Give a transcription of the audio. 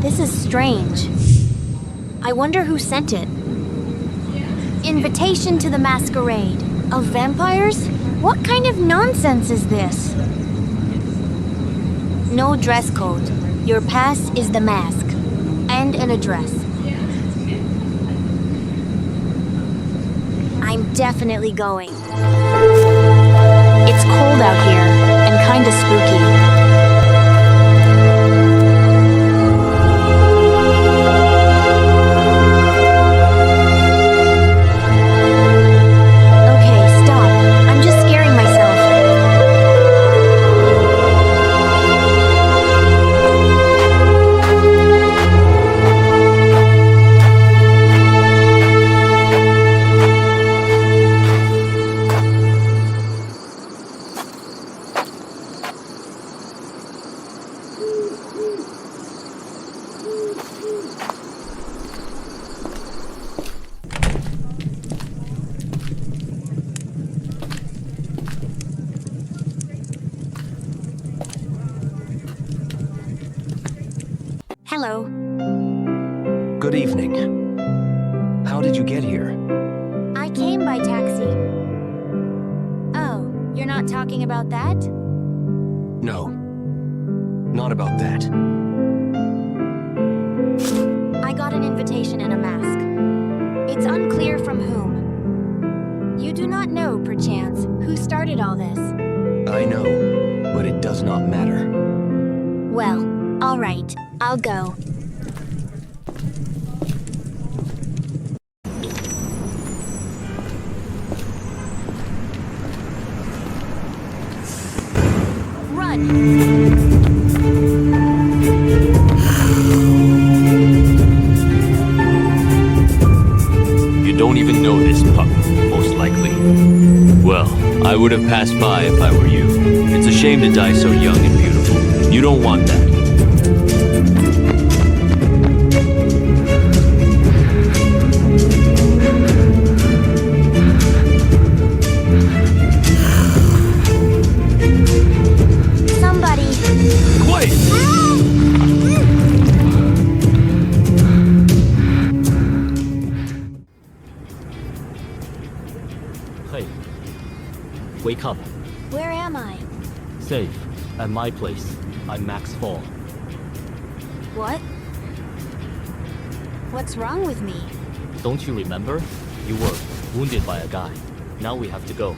This is strange. I wonder who sent it. Invitation to the masquerade. Of vampires? What kind of nonsense is this? No dress code. Your pass is the mask. And an address. I'm definitely going. It's cold out here, and kinda spooky. Hello. Good evening. How did you get here? I came by taxi. Oh, you're not talking about that? No. Not about that. I got an invitation and a mask. It's unclear from whom. You do not know, perchance, who started all this. I know, but it does not matter. Well, all right. I'll go. Run! You don't even know this pup, most likely. Well, I would have passed by if I were you. It's a shame to die so young and beautiful. You don't want that. Hey, wake up. Where am I? Safe. At my place. I'm Max Fall. What? What's wrong with me? Don't you remember? You were wounded by a guy. Now we have to go.